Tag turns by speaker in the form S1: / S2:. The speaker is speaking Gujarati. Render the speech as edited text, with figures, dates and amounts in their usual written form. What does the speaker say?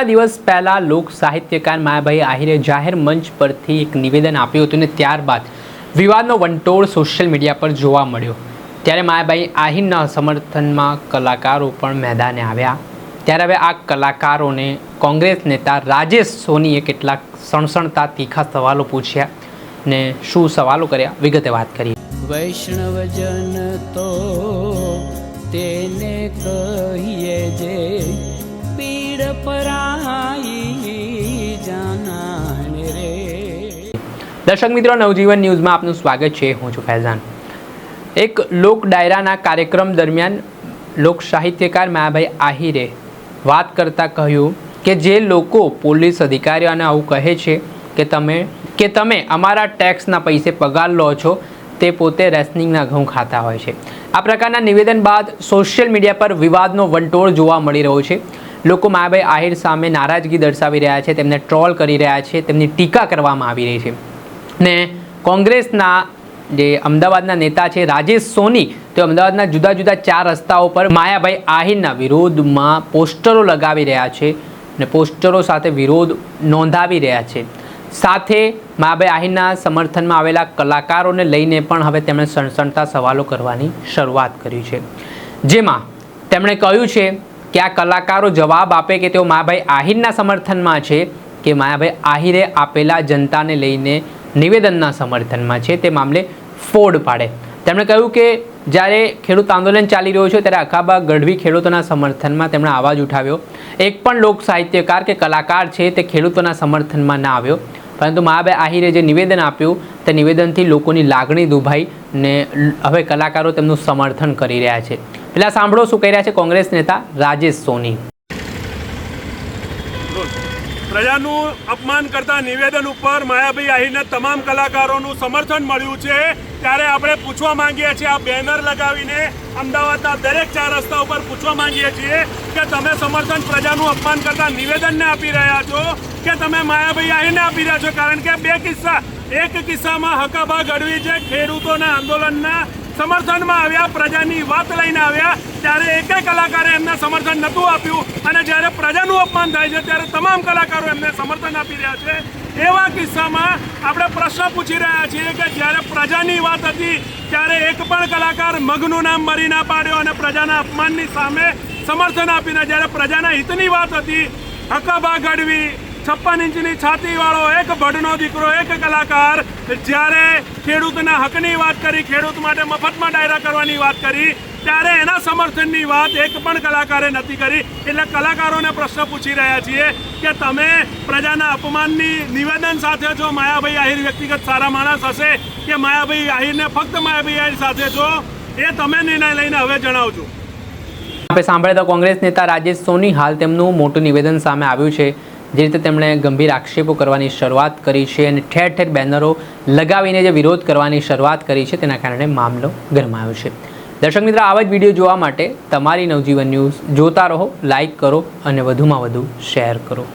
S1: દિવસ પહેલા લોક સાહિત્યકાર માયાભાઈ આહિરે જાહેર મંચ પરથી એક નિવેદન આપ્યું હતું અને ત્યારબાદ વિવાદનો વંટોળ સોશિયલ મીડિયા પર જોવા મળ્યો। ત્યારે માયાભાઈ આહિરના સમર્થનમાં કલાકારો પણ મેદાને આવ્યા। ત્યારે હવે આ કલાકારોને કોંગ્રેસ નેતા રાજેશ સોનીએ કેટલાક સણસણતા તીખા સવાલો પૂછ્યા ને શું સવાલો કર્યા વિગતે વાત કરીએ।
S2: વૈષ્ણવજન તો તેને કહીએ જે પીડ પરાઈ જાનાને રે।
S1: દર્શક મિત્રો, નવજીવન ન્યૂઝમાં આપનું સ્વાગત છે। હું છું ફૈઝાન। એક લોક ડાયરાના કાર્યક્રમ દરમિયાન લોક સાહિત્યકાર માયાભાઈ આહિરે વાત કરતાં કહ્યું કે જે લોકો પોલીસ અધિકારીઓને આવું કહે છે કે તમે અમારા ટેક્સના પૈસે પગાર લો છો, તે પોતે રેશનિંગના ઘઉં ખાતા હોય છે। આ પ્રકારના નિવેદન બાદ સોશિયલ મીડિયા પર વિવાદનો વંટોળ જોવા મળી રહ્યો છે। લોકો માયાભાઈ આહિર સામે નારાજગી દર્શાવી રહ્યા છે, તેમને ટ્રોલ કરી રહ્યા છે, તેમની ટીકા કરવામાં આવી રહી છે ને કોંગ્રેસના જે અમદાવાદના નેતા છે રાજેશ સોની, તે અમદાવાદના જુદા જુદા 4 રસ્તાઓ પર માયાભાઈ આહિરના વિરોધમાં પોસ્ટરો લગાવી રહ્યા છે ને પોસ્ટરો સાથે વિરોધ નોંધાવી રહ્યા છે। સાથે માયાભાઈ આહિરના સમર્થનમાં આવેલા કલાકારોને લઈને પણ હવે તેમણે સણસણતા સવાલો કરવાની શરૂઆત કરી છે, જેમાં તેમણે કહ્યું છે કે આ કલાકારો જવાબ આપે કે તેઓ માયાભાઈ આહિરના સમર્થનમાં છે કે માયાભાઈ આહિરે આપેલા જનતાને લઈને નિવેદનના સમર્થનમાં છે, તે મામલે ફોડ પાડે। તેમણે કહ્યું કે જ્યારે ખેડૂત આંદોલન ચાલી રહ્યું છે ત્યારે અખાબા ગઢવી ખેડૂતોના સમર્થનમાં તેમણે અવાજ ઉઠાવ્યો। એક પણ લોક સાહિત્યકાર કે કલાકાર છે તે ખેડૂતોના સમર્થનમાં ના આવ્યો, પરંતુ માયાભાઈ આહિરે જે નિવેદન આપ્યું તે નિવેદનથી લોકોની લાગણી દુભાઈ ને હવે કલાકારો તેમનું સમર્થન કરી રહ્યા છે। પેલા સાંભળો શું કહી રહ્યા છે કોંગ્રેસ નેતા રાજેશ સોની।
S3: પ્રજાનું અપમાન કરતા નિવેદન ઉપર માયાભાઈ આહિરના તમામ કલાકારોનું સમર્થન મળ્યું છે, ત્યારે આપણે પૂછવા માંગીએ છીએ, આ બેનર લગાવીને અમદાવાદના દરેક 4 રસ્તા ઉપર પૂછવા માંગીએ છીએ કે તમે સમર્થન પ્રજાનું અપમાન કરતા નિવેદનને આપી રહ્યા છો કે તમે માયાભાઈ આહિરને આપી રહ્યા છો? કારણ કે 2 કિસ્સા, એક કિસ્સામાં હકાબા ગઢવી જે ખેડૂતોના આંદોલનના સમર્થનમાં આવ્યા, પ્રજાની વાત લઈને આવ્યા, ત્યારે એકેય કલાકારે એમને સમર્થન નહોતું આપ્યું, અને જ્યારે પ્રજાનું અપમાન થાય છે ત્યારે તમામ કલાકારો એમને સમર્થન આપી રહ્યા છે। એવા કિસ્સામાં આપણે પ્રશ્ન પૂછી રહ્યા છીએ કે જ્યારે પ્રજાની વાત હતી ત્યારે એક પણ કલાકાર મગનું નામ મરી ના પાડ્યો અને પ્રજાના અપમાનની સામે સમર્થન આપીને જ્યારે પ્રજાના હિતની વાત હતી, હકાબા ગઢવી 56 ઇંચની છાતીવાળો એક ભડનો દીકરો, એક કલાકાર જ્યારે ખેડૂતના હકની વાત કરી, ખેડૂત માટે મફતમાં ડાયરા કરવાની વાત કરી, ત્યારે એના સમર્થનની વાત એક પણ કલાકારે નથી કરી। એટલે કલાકારોને પ્રશ્ન પૂછી રહ્યા છીએ કે તમે પ્રજાના અપમાનની નિવેદન સાથે જો માયાભાઈ આહિર વ્યક્તિગત સારા માણસ હશે કે માયાભાઈ આહિરને ફક્ત માયાભાઈ આહિર સાથે જો, એ તમે નિર્ણય લઈને હવે જણાવજો।
S1: આપણે સાંભળ્યા તો કોંગ્રેસ નેતા રાજેશ સોની, હાલ તેમનું મોટું નિવેદન સામે આવ્યું છે, જે રીતે તેમણે ગંભીર આક્ષેપો કરવાની શરૂઆત કરી છે અને ઠેર ઠેર બેનરો લગાવીને જે વિરોધ કરવાની શરૂઆત કરી છે, તેના કારણે મામલો ગરમાયો છે। દર્શક મિત્રો, આવા જ વિડીયો જોવા માટે તમારી નવજીવન ન્યૂઝ જોતા રહો, લાઇક કરો અને વધુમાં વધુ શેર કરો।